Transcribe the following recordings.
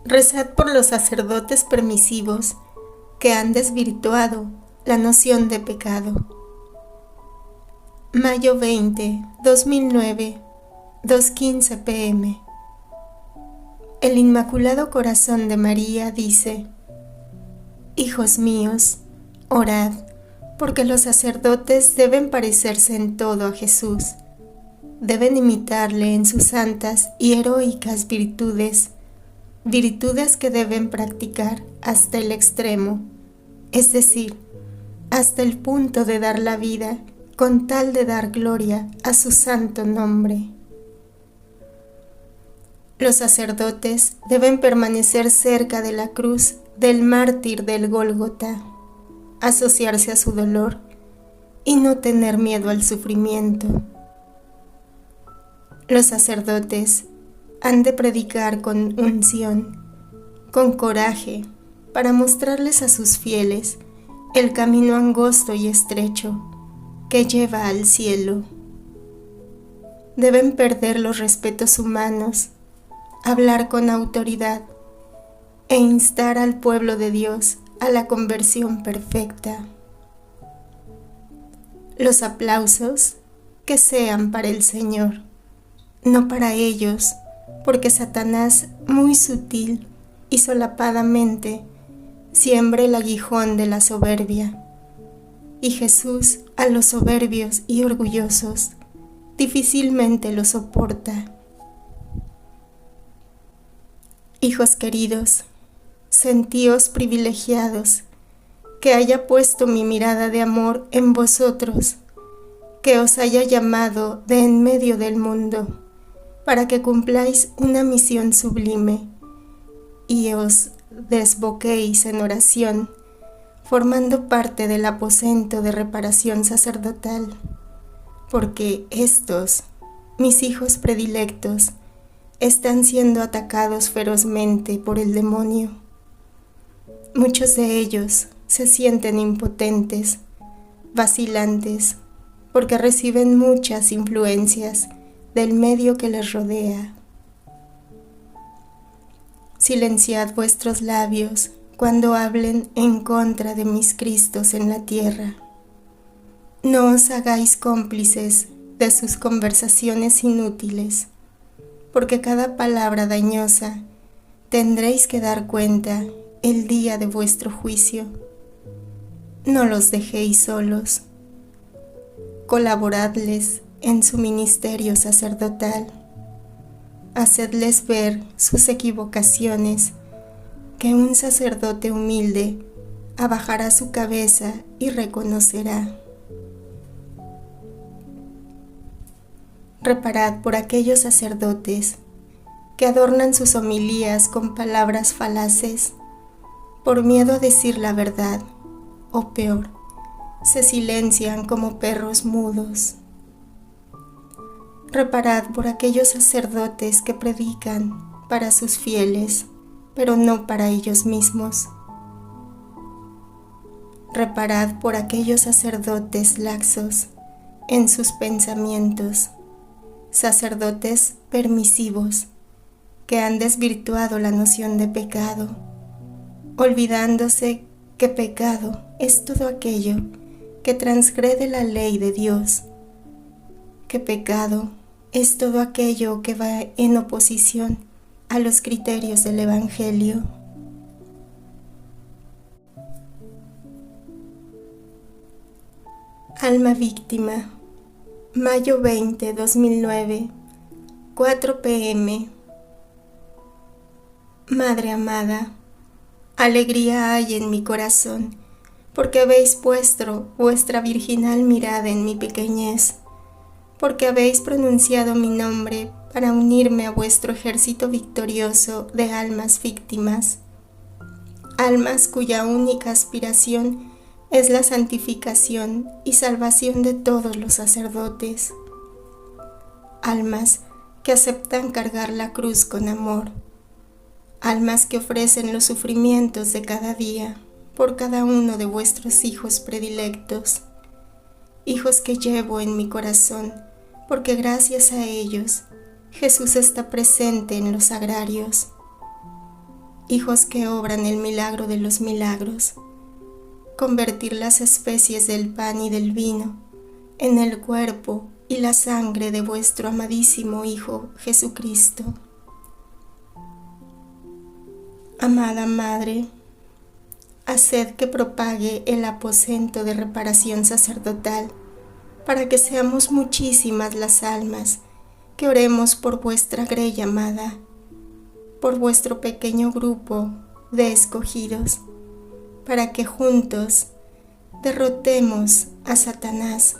Rezad por los sacerdotes permisivos que han desvirtuado la noción de pecado. Mayo 20, 2009, 2:15 p.m. El Inmaculado Corazón de María dice: Hijos míos, orad, porque los sacerdotes deben parecerse en todo a Jesús. Deben imitarle en sus santas y heroicas virtudes, virtudes que deben practicar hasta el extremo, es decir, hasta el punto de dar la vida con tal de dar gloria a su santo nombre. Los sacerdotes deben permanecer cerca de la cruz del mártir del Gólgota, asociarse a su dolor y no tener miedo al sufrimiento. Los sacerdotes han de predicar con unción, con coraje, para mostrarles a sus fieles el camino angosto y estrecho que lleva al cielo. Deben perder los respetos humanos, hablar con autoridad e instar al pueblo de Dios a la conversión perfecta. Los aplausos que sean para el Señor, no para ellos, porque Satanás, muy sutil y solapadamente, siembra el aguijón de la soberbia, y Jesús a los soberbios y orgullosos difícilmente lo soporta. Hijos queridos, sentíos privilegiados, que haya puesto mi mirada de amor en vosotros, que os haya llamado de en medio del mundo, para que cumpláis una misión sublime y os desboquéis en oración, formando parte del aposento de reparación sacerdotal, porque estos, mis hijos predilectos, están siendo atacados ferozmente por el demonio. Muchos de ellos se sienten impotentes, vacilantes, porque reciben muchas influencias del medio que les rodea. Silenciad vuestros labios cuando hablen en contra de mis Cristos en la tierra. No os hagáis cómplices de sus conversaciones inútiles, porque cada palabra dañosa tendréis que dar cuenta el día de vuestro juicio. No los dejéis solos. Colaboradles en su ministerio sacerdotal. Hacedles ver sus equivocaciones, que un sacerdote humilde abajará su cabeza y reconocerá. Reparad por aquellos sacerdotes que adornan sus homilías con palabras falaces, por miedo a decir la verdad, o peor, se silencian como perros mudos. Reparad por aquellos sacerdotes que predican para sus fieles, pero no para ellos mismos. Reparad por aquellos sacerdotes laxos en sus pensamientos, sacerdotes permisivos que han desvirtuado la noción de pecado, olvidándose que pecado es todo aquello que transgrede la ley de Dios, que pecado es todo aquello que va en oposición a los criterios del Evangelio. Alma víctima, mayo 20, 2009, 4 p.m. Madre amada, alegría hay en mi corazón, porque habéis puesto vuestra virginal mirada en mi pequeñez, porque habéis pronunciado mi nombre para unirme a vuestro ejército victorioso de almas víctimas, almas cuya única aspiración es la santificación y salvación de todos los sacerdotes, almas que aceptan cargar la cruz con amor, almas que ofrecen los sufrimientos de cada día por cada uno de vuestros hijos predilectos, hijos que llevo en mi corazón, porque gracias a ellos Jesús está presente en los sagrarios. hijos que obran el milagro de los milagros, convertir las especies del pan y del vino en el cuerpo y la sangre de vuestro amadísimo Hijo Jesucristo. Amada Madre, haced que propague el aposento de reparación sacerdotal, para que seamos muchísimas las almas que oremos por vuestra grey llamada, por vuestro pequeño grupo de escogidos, para que juntos derrotemos a Satanás,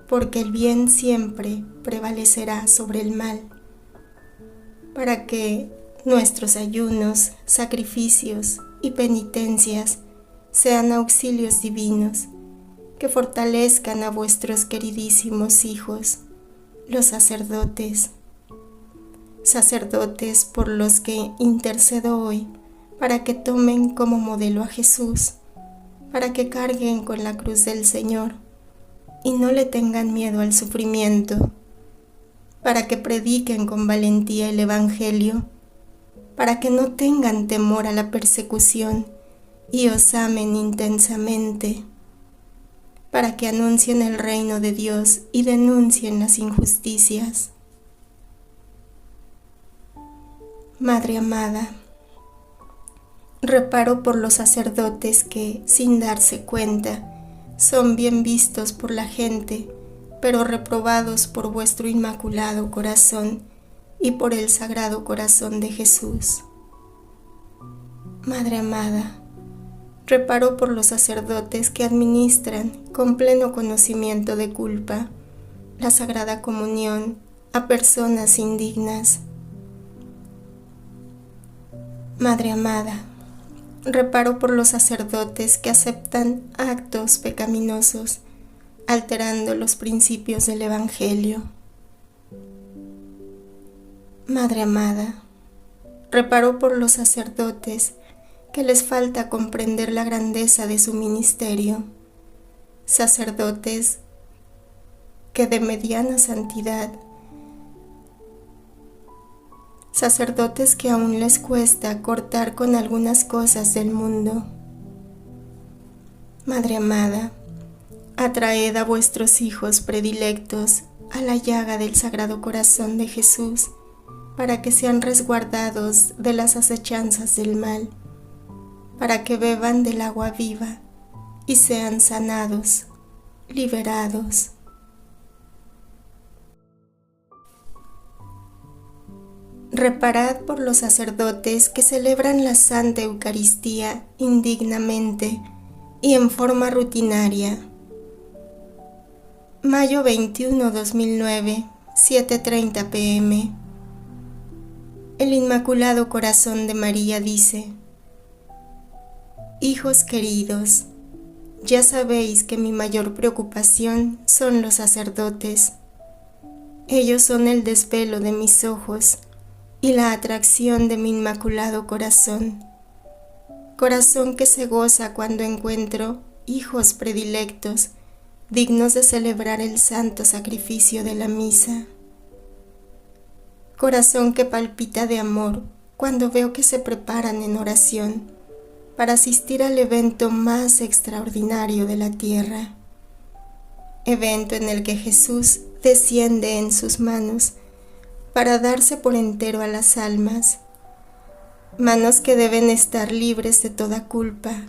porque el bien siempre prevalecerá sobre el mal, para que nuestros ayunos, sacrificios y penitencias sean auxilios divinos que fortalezcan a vuestros queridísimos hijos, los sacerdotes por los que intercedo hoy, para que tomen como modelo a Jesús, para que carguen con la cruz del Señor y no le tengan miedo al sufrimiento, para que prediquen con valentía el Evangelio, para que no tengan temor a la persecución y os amen intensamente, para que anuncien el reino de Dios y denuncien las injusticias. Madre amada, reparo por los sacerdotes que, sin darse cuenta, son bien vistos por la gente, pero reprobados por vuestro inmaculado corazón y por el Sagrado Corazón de Jesús. Madre amada, reparo por los sacerdotes que administran con pleno conocimiento de culpa la Sagrada Comunión a personas indignas. Madre amada, reparo por los sacerdotes que aceptan actos pecaminosos, alterando los principios del Evangelio. Madre amada, reparo por los sacerdotes que les falta comprender la grandeza de su ministerio, sacerdotes que de mediana santidad, sacerdotes que aún les cuesta cortar con algunas cosas del mundo. Madre amada, atraed a vuestros hijos predilectos a la llaga del Sagrado Corazón de Jesús, para que sean resguardados de las acechanzas del mal, para que beban del agua viva y sean sanados, liberados. Reparad por los sacerdotes que celebran la Santa Eucaristía indignamente y en forma rutinaria. Mayo 21, 2009, 7:30 p.m. El Inmaculado Corazón de María dice: Hijos queridos, ya sabéis que mi mayor preocupación son los sacerdotes. Ellos son el desvelo de mis ojos y la atracción de mi Inmaculado Corazón. Corazón que se goza cuando encuentro hijos predilectos, dignos de celebrar el santo sacrificio de la misa. Corazón que palpita de amor cuando veo que se preparan en oración para asistir al evento más extraordinario de la tierra, evento en el que Jesús desciende en sus manos para darse por entero a las almas, manos que deben estar libres de toda culpa,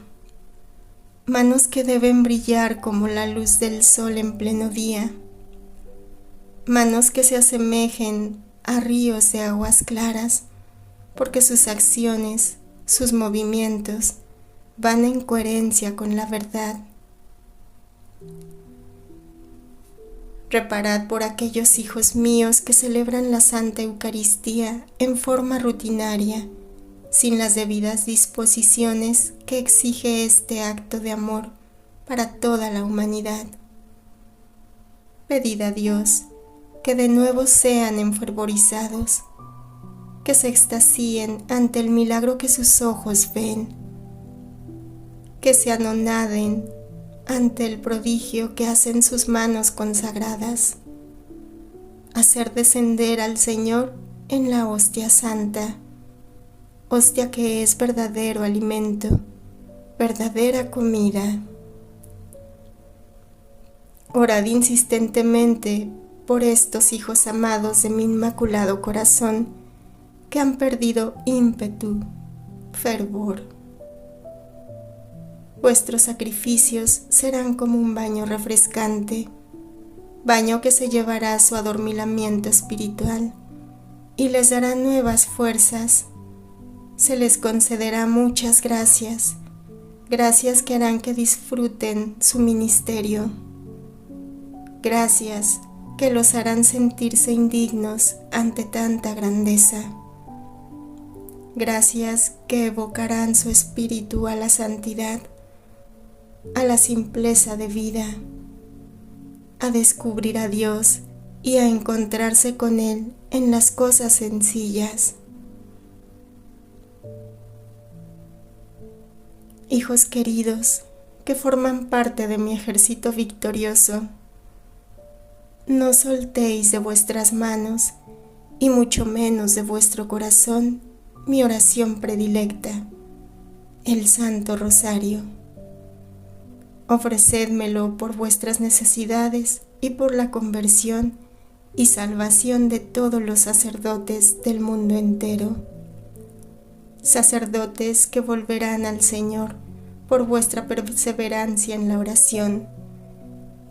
manos que deben brillar como la luz del sol en pleno día, manos que se asemejen a ríos de aguas claras, porque sus acciones, sus movimientos, van en coherencia con la verdad. Reparad por aquellos hijos míos que celebran la Santa Eucaristía en forma rutinaria, sin las debidas disposiciones que exige este acto de amor para toda la humanidad. Pedid a Dios que de nuevo sean enfervorizados, que se extasíen ante el milagro que sus ojos ven, que se anonaden ante el prodigio que hacen sus manos consagradas, hacer descender al Señor en la hostia santa, hostia que es verdadero alimento, verdadera comida. Orad insistentemente por estos hijos amados de mi inmaculado corazón que han perdido ímpetu, fervor. Vuestros sacrificios serán como un baño refrescante, baño que se llevará a su adormilamiento espiritual y les dará nuevas fuerzas. Se les concederá muchas gracias, gracias que harán que disfruten su ministerio, gracias que los harán sentirse indignos ante tanta grandeza, gracias que evocarán su espíritu a la santidad, a la simpleza de vida, a descubrir a Dios y a encontrarse con Él en las cosas sencillas. Hijos queridos, que forman parte de mi ejército victorioso, no soltéis de vuestras manos, y mucho menos de vuestro corazón, mi oración predilecta, el Santo Rosario. Ofrecédmelo por vuestras necesidades y por la conversión y salvación de todos los sacerdotes del mundo entero. Sacerdotes que volverán al Señor por vuestra perseverancia en la oración.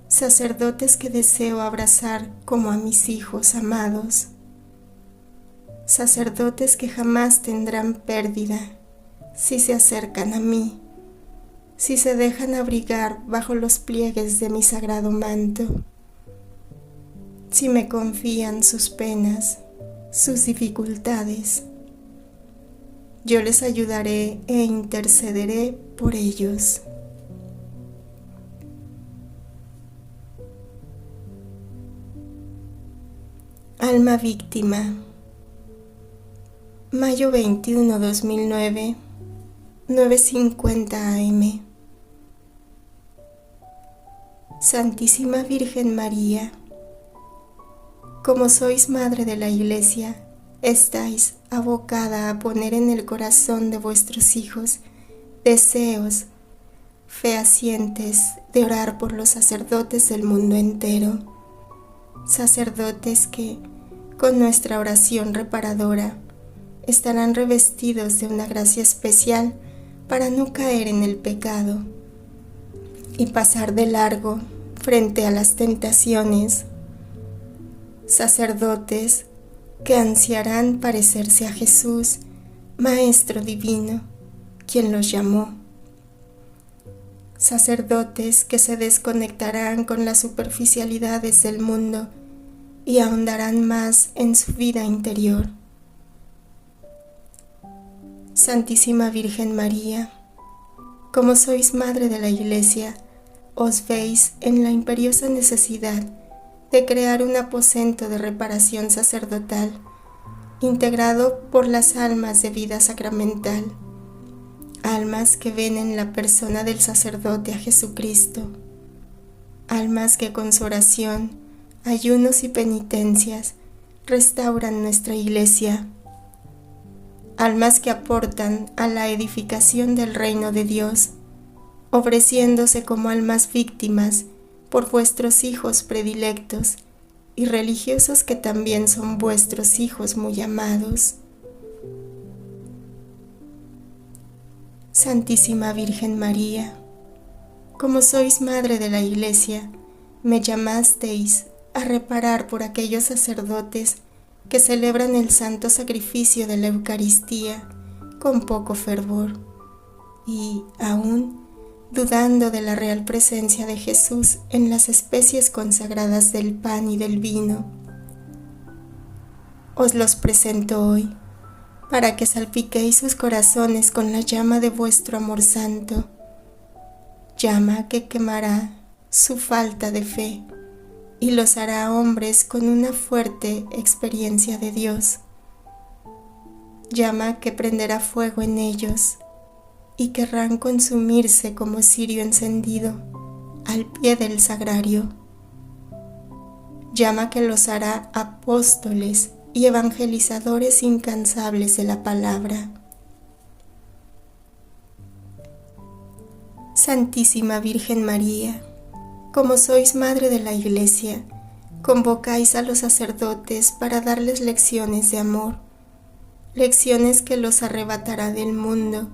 Sacerdotes que deseo abrazar como a mis hijos amados. Sacerdotes que jamás tendrán pérdida si se acercan a mí, si se dejan abrigar bajo los pliegues de mi sagrado manto, si me confían sus penas, sus dificultades. Yo les ayudaré e intercederé por ellos. Alma víctima. Mayo 21, 2009, 9:50 AM. Santísima Virgen María, como sois Madre de la Iglesia, estáis abocada a poner en el corazón de vuestros hijos deseos fehacientes de orar por los sacerdotes del mundo entero, sacerdotes que, con nuestra oración reparadora, estarán revestidos de una gracia especial para no caer en el pecado y pasar de largo frente a las tentaciones, sacerdotes que ansiarán parecerse a Jesús, Maestro Divino, quien los llamó, sacerdotes que se desconectarán con las superficialidades del mundo y ahondarán más en su vida interior. Santísima Virgen María, como sois Madre de la Iglesia, os veis en la imperiosa necesidad de crear un aposento de reparación sacerdotal, integrado por las almas de vida sacramental, almas que ven en la persona del sacerdote a Jesucristo, almas que con su oración, ayunos y penitencias restauran nuestra Iglesia, almas que aportan a la edificación del reino de Dios, ofreciéndose como almas víctimas por vuestros hijos predilectos y religiosos que también son vuestros hijos muy amados. Santísima Virgen María, como sois Madre de la Iglesia, me llamasteis a reparar por aquellos sacerdotes que celebran el santo sacrificio de la Eucaristía con poco fervor y, aún, dudando de la real presencia de Jesús en las especies consagradas del pan y del vino. Os los presento hoy, para que salpiquéis sus corazones con la llama de vuestro amor santo, llama que quemará su falta de fe y los hará hombres con una fuerte experiencia de Dios, llama que prenderá fuego en ellos y querrán consumirse como cirio encendido al pie del sagrario, llama que los hará apóstoles y evangelizadores incansables de la palabra, Santísima Virgen María, como sois Madre de la Iglesia, convocáis a los sacerdotes para darles lecciones de amor, lecciones que los arrebatará del mundo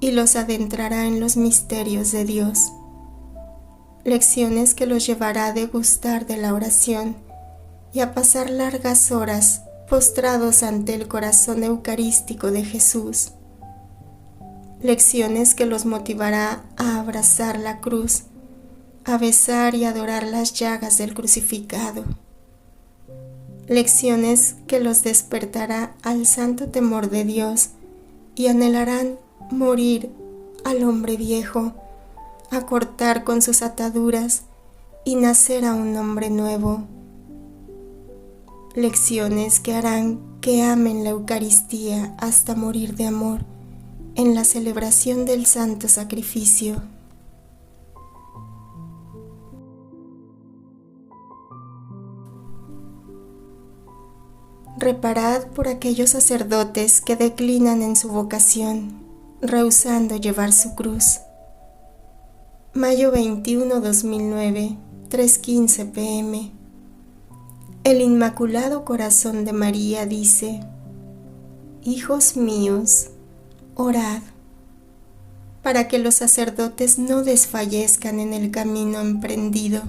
y los adentrará en los misterios de Dios, lecciones que los llevará a degustar de la oración y a pasar largas horas postrados ante el corazón eucarístico de Jesús, lecciones que los motivará a abrazar la cruz, a besar y adorar las llagas del crucificado, lecciones que los despertará al santo temor de Dios y anhelarán morir al hombre viejo, a cortar con sus ataduras y nacer a un hombre nuevo, lecciones que harán que amen la Eucaristía hasta morir de amor en la celebración del santo sacrificio. Reparad por aquellos sacerdotes que declinan en su vocación, rehusando llevar su cruz. Mayo 21, 2009, 3:15 p.m. El Inmaculado Corazón de María dice: Hijos míos, orad, para que los sacerdotes no desfallezcan en el camino emprendido,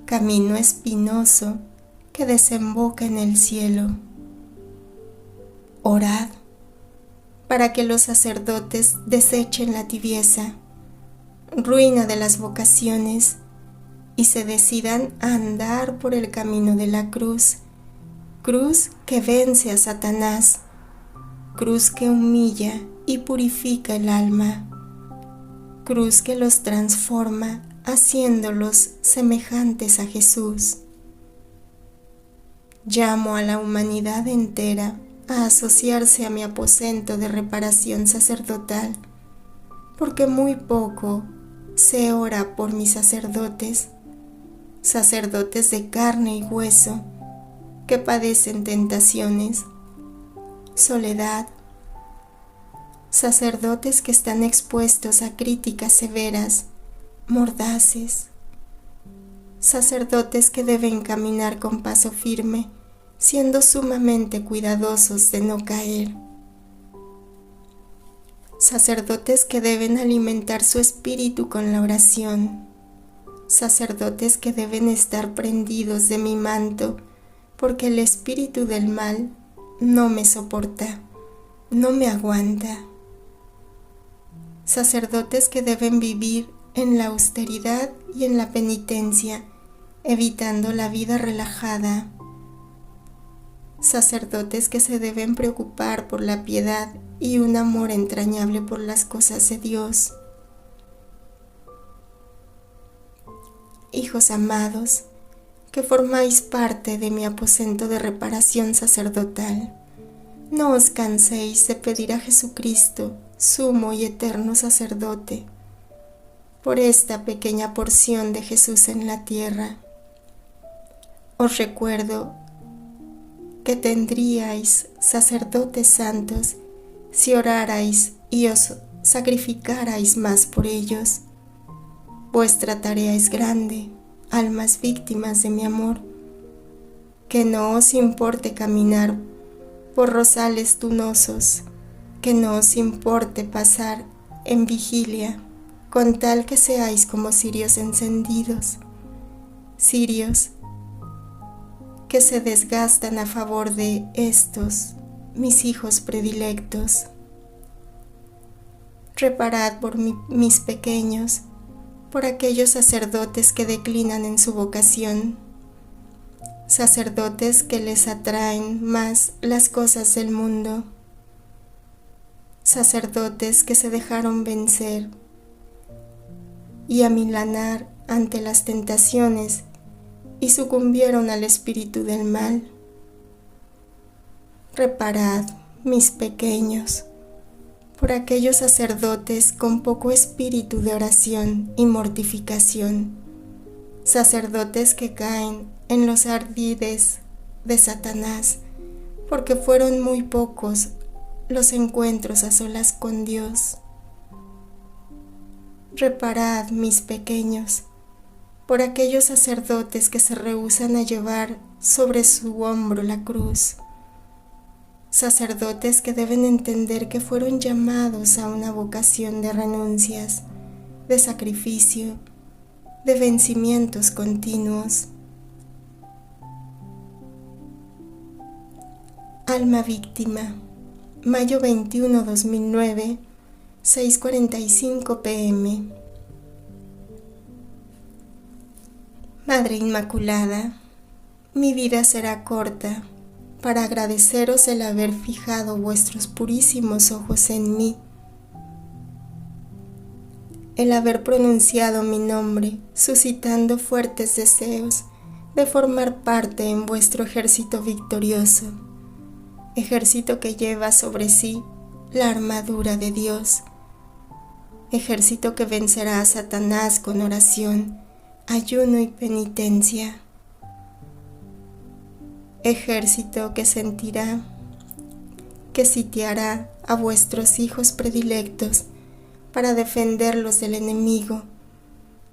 camino espinoso que desemboca en el cielo. Orad, para que los sacerdotes desechen la tibieza, ruina de las vocaciones, y se decidan a andar por el camino de la cruz, cruz que vence a Satanás, cruz que humilla y purifica el alma, cruz que los transforma haciéndolos semejantes a Jesús. Llamo a la humanidad entera a asociarse a mi aposento de reparación sacerdotal, porque muy poco se ora por mis sacerdotes, sacerdotes de carne y hueso, que padecen tentaciones, soledad, sacerdotes que están expuestos a críticas severas, mordaces, sacerdotes que deben caminar con paso firme, siendo sumamente cuidadosos de no caer, sacerdotes que deben alimentar su espíritu con la oración, sacerdotes que deben estar prendidos de mi manto, porque el espíritu del mal no me soporta, no me aguanta, sacerdotes que deben vivir en la austeridad y en la penitencia, evitando la vida relajada, sacerdotes que se deben preocupar por la piedad y un amor entrañable por las cosas de Dios. Hijos amados, que formáis parte de mi aposento de reparación sacerdotal, no os canséis de pedir a Jesucristo, sumo y eterno sacerdote, por esta pequeña porción de Jesús en la tierra. Os recuerdo que tendríais sacerdotes santos si orarais y os sacrificarais más por ellos. Vuestra tarea es grande, almas víctimas de mi amor, que no os importe caminar por rosales tunosos, que no os importe pasar en vigilia, con tal que seáis como cirios encendidos, cirios que se desgastan a favor de estos, mis hijos predilectos. Reparad por mis pequeños, por aquellos sacerdotes que declinan en su vocación, sacerdotes que les atraen más las cosas del mundo, sacerdotes que se dejaron vencer y amilanar ante las tentaciones y sucumbieron al espíritu del mal. Reparad, mis pequeños, por aquellos sacerdotes con poco espíritu de oración y mortificación, sacerdotes que caen en los ardides de Satanás, porque fueron muy pocos los encuentros a solas con Dios. Reparad, mis pequeños, por aquellos sacerdotes que se rehúsan a llevar sobre su hombro la cruz. Sacerdotes que deben entender que fueron llamados a una vocación de renuncias, de sacrificio, de vencimientos continuos. Alma víctima, mayo 21, 2009, 6:45 p.m. Madre Inmaculada, mi vida será corta para agradeceros el haber fijado vuestros purísimos ojos en mí, el haber pronunciado mi nombre, suscitando fuertes deseos de formar parte en vuestro ejército victorioso, ejército que lleva sobre sí la armadura de Dios, ejército que vencerá a Satanás con oración, ayuno y penitencia, ejército que sentirá, que sitiará a vuestros hijos predilectos para defenderlos del enemigo,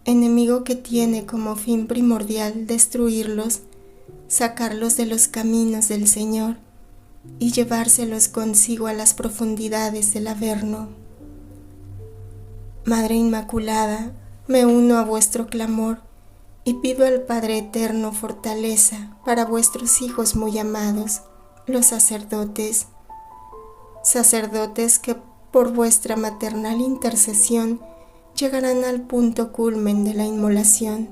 enemigo que tiene como fin primordial destruirlos, sacarlos de los caminos del Señor y llevárselos consigo a las profundidades del Averno. Madre Inmaculada, me uno a vuestro clamor y pido al Padre Eterno fortaleza para vuestros hijos muy amados, los sacerdotes, sacerdotes que por vuestra maternal intercesión llegarán al punto culmen de la inmolación,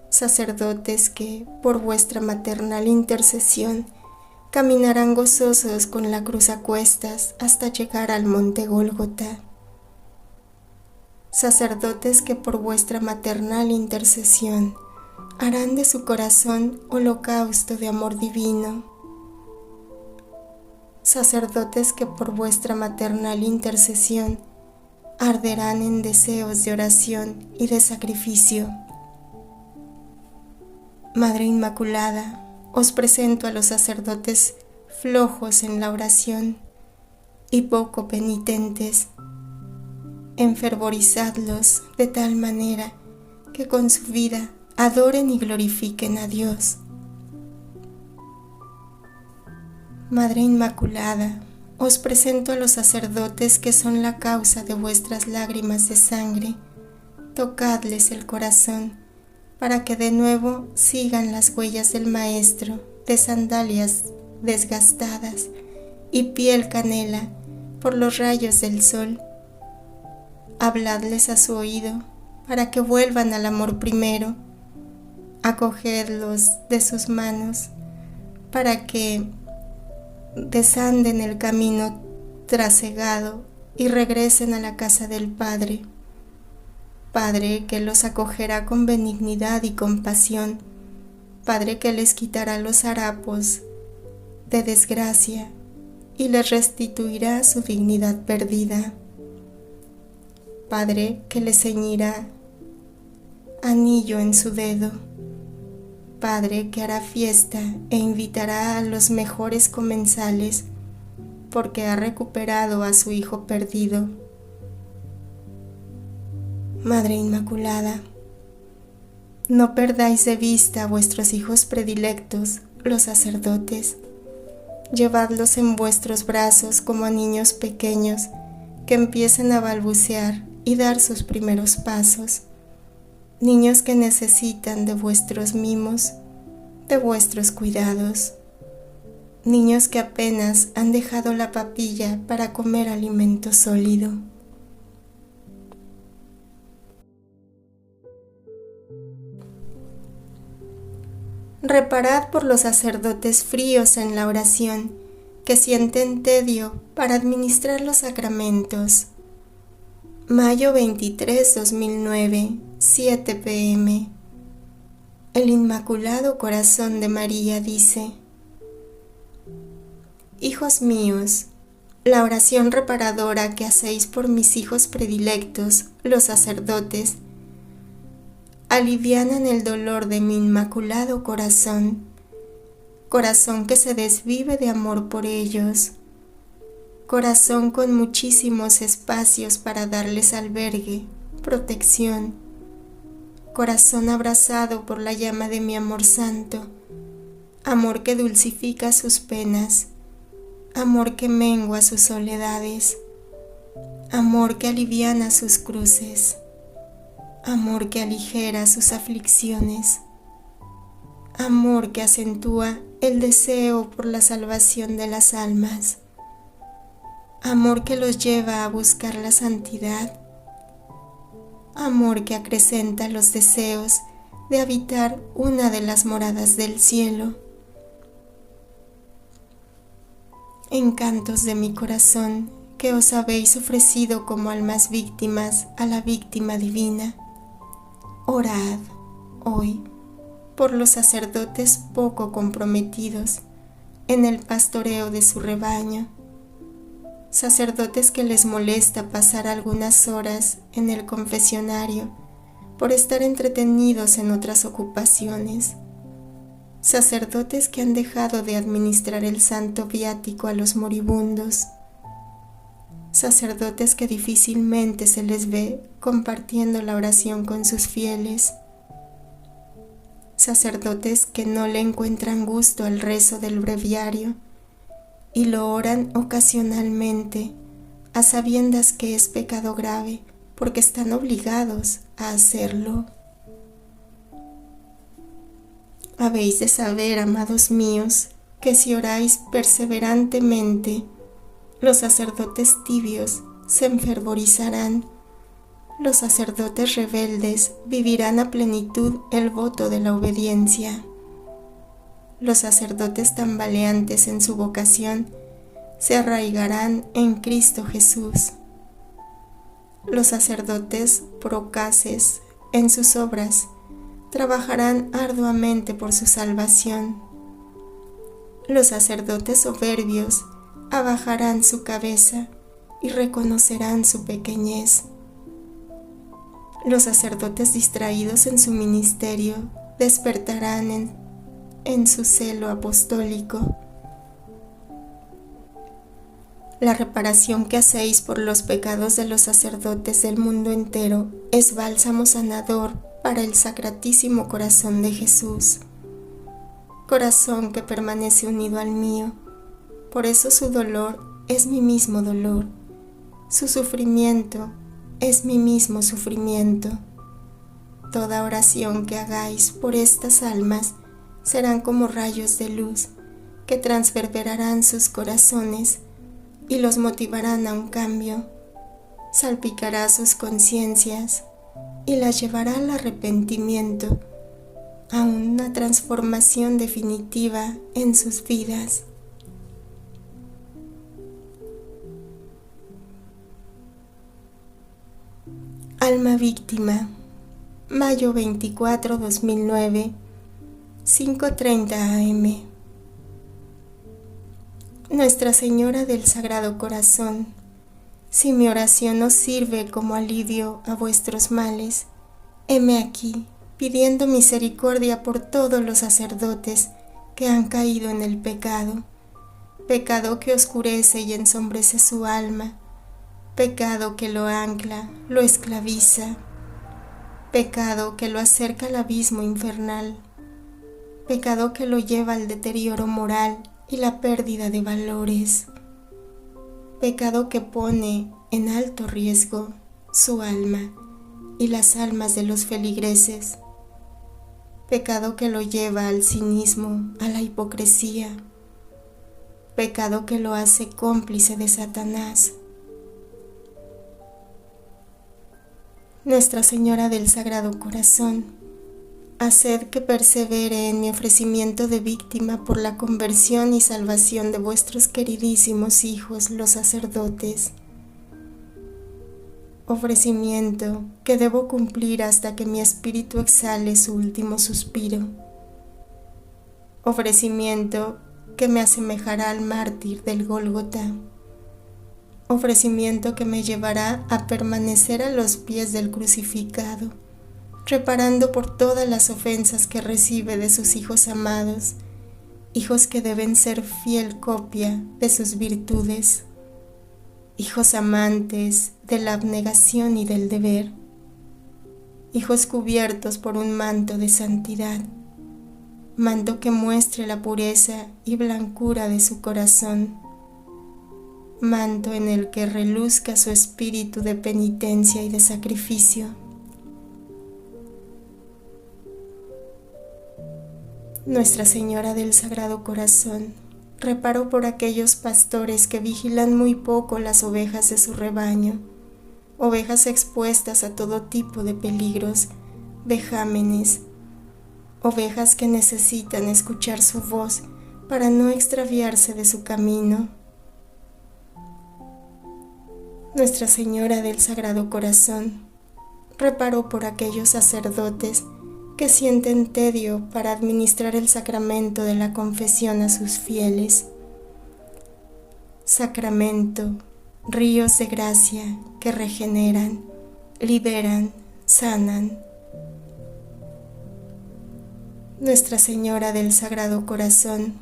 sacerdotes que por vuestra maternal intercesión caminarán gozosos con la cruz a cuestas hasta llegar al monte Gólgota, sacerdotes que por vuestra maternal intercesión harán de su corazón holocausto de amor divino, sacerdotes que por vuestra maternal intercesión arderán en deseos de oración y de sacrificio. Madre Inmaculada, os presento a los sacerdotes flojos en la oración y poco penitentes. Enfervorizadlos de tal manera que con su vida adoren y glorifiquen a Dios. Madre Inmaculada, os presento a los sacerdotes que son la causa de vuestras lágrimas de sangre. Tocadles el corazón para que de nuevo sigan las huellas del Maestro, de sandalias desgastadas y piel canela por los rayos del sol. Habladles a su oído para que vuelvan al amor primero. Acogedlos de sus manos para que desanden el camino trasegado y regresen a la casa del Padre. Padre que los acogerá con benignidad y compasión, Padre que les quitará los harapos de desgracia y les restituirá su dignidad perdida. Padre que les ceñirá anillo en su dedo, Padre que hará fiesta e invitará a los mejores comensales porque ha recuperado a su hijo perdido. Madre Inmaculada, no perdáis de vista a vuestros hijos predilectos, los sacerdotes. Llevadlos en vuestros brazos como a niños pequeños que empiecen a balbucear y dar sus primeros pasos. Niños que necesitan de vuestros mimos, de vuestros cuidados. Niños que apenas han dejado la papilla para comer alimento sólido. Reparad por los sacerdotes fríos en la oración, que sienten tedio para administrar los sacramentos. Mayo 23, 2009, 7 p.m. El Inmaculado Corazón de María dice: Hijos míos, la oración reparadora que hacéis por mis hijos predilectos, los sacerdotes, alivianan el dolor de mi Inmaculado Corazón, corazón que se desvive de amor por ellos, corazón con muchísimos espacios para darles albergue, protección, corazón abrazado por la llama de mi amor santo, amor que dulcifica sus penas, amor que mengua sus soledades, amor que aliviana sus cruces, amor que aligera sus aflicciones, amor que acentúa el deseo por la salvación de las almas, amor que los lleva a buscar la santidad, amor que acrecenta los deseos de habitar una de las moradas del cielo. Encantos de mi corazón que os habéis ofrecido como almas víctimas a la víctima divina, orad hoy por los sacerdotes poco comprometidos en el pastoreo de su rebaño, sacerdotes que les molesta pasar algunas horas en el confesionario por estar entretenidos en otras ocupaciones, sacerdotes que han dejado de administrar el santo viático a los moribundos, sacerdotes que difícilmente se les ve compartiendo la oración con sus fieles, sacerdotes que no le encuentran gusto al rezo del breviario y lo oran ocasionalmente a sabiendas que es pecado grave porque están obligados a hacerlo. Habéis de saber, amados míos, que si oráis perseverantemente, los sacerdotes tibios se enfervorizarán, los sacerdotes rebeldes vivirán a plenitud el voto de la obediencia. Los sacerdotes tambaleantes en su vocación se arraigarán en Cristo Jesús. Los sacerdotes procaces en sus obras trabajarán arduamente por su salvación. Los sacerdotes soberbios abajarán su cabeza y reconocerán su pequeñez. Los sacerdotes distraídos en su ministerio despertarán en su celo apostólico. La reparación que hacéis por los pecados de los sacerdotes del mundo entero es bálsamo sanador para el sacratísimo corazón de Jesús, corazón que permanece unido al mío. Por eso su dolor es mi mismo dolor, su sufrimiento es mi mismo sufrimiento. Toda oración que hagáis por estas almas serán como rayos de luz que transverberarán sus corazones y los motivarán a un cambio, salpicará sus conciencias y las llevará al arrepentimiento, a una transformación definitiva en sus vidas. Alma víctima, mayo 24, 2009, 5:30 am. Nuestra Señora del Sagrado Corazón, si mi oración os sirve como alivio a vuestros males, heme aquí, pidiendo misericordia por todos los sacerdotes que han caído en el pecado, pecado que oscurece y ensombrece su alma, pecado que lo ancla, lo esclaviza, pecado que lo acerca al abismo infernal, pecado que lo lleva al deterioro moral y la pérdida de valores, pecado que pone en alto riesgo su alma y las almas de los feligreses, pecado que lo lleva al cinismo, a la hipocresía, pecado que lo hace cómplice de Satanás. Nuestra Señora del Sagrado Corazón, haced que persevere en mi ofrecimiento de víctima por la conversión y salvación de vuestros queridísimos hijos, los sacerdotes. Ofrecimiento que debo cumplir hasta que mi espíritu exhale su último suspiro. Ofrecimiento que me asemejará al mártir del Gólgota. Ofrecimiento que me llevará a permanecer a los pies del crucificado, reparando por todas las ofensas que recibe de sus hijos amados, hijos que deben ser fiel copia de sus virtudes, hijos amantes de la abnegación y del deber, hijos cubiertos por un manto de santidad, manto que muestre la pureza y blancura de su corazón, manto en el que reluzca su espíritu de penitencia y de sacrificio. Nuestra Señora del Sagrado Corazón reparó por aquellos pastores que vigilan muy poco las ovejas de su rebaño, ovejas expuestas a todo tipo de peligros, vejámenes, ovejas que necesitan escuchar su voz para no extraviarse de su camino. Nuestra Señora del Sagrado Corazón reparó por aquellos sacerdotes que sienten tedio para administrar el sacramento de la confesión a sus fieles. Sacramento, ríos de gracia que regeneran, liberan, sanan. Nuestra Señora del Sagrado Corazón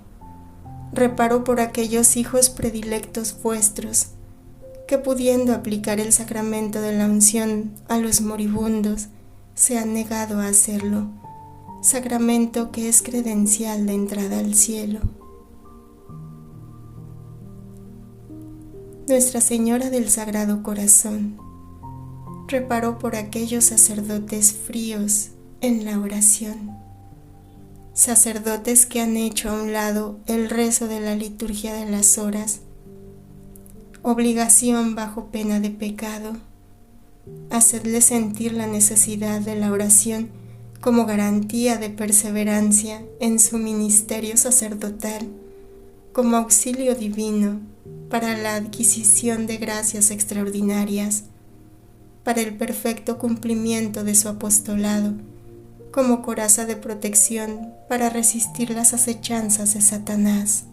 reparó por aquellos hijos predilectos vuestros que, pudiendo aplicar el sacramento de la unción a los moribundos, se han negado a hacerlo, sacramento que es credencial de entrada al cielo. Nuestra Señora del Sagrado Corazón reparó por aquellos sacerdotes fríos en la oración, sacerdotes que han hecho a un lado el rezo de la liturgia de las horas, obligación bajo pena de pecado. Hacedle sentir la necesidad de la oración como garantía de perseverancia en su ministerio sacerdotal, como auxilio divino para la adquisición de gracias extraordinarias, para el perfecto cumplimiento de su apostolado, como coraza de protección para resistir las acechanzas de Satanás.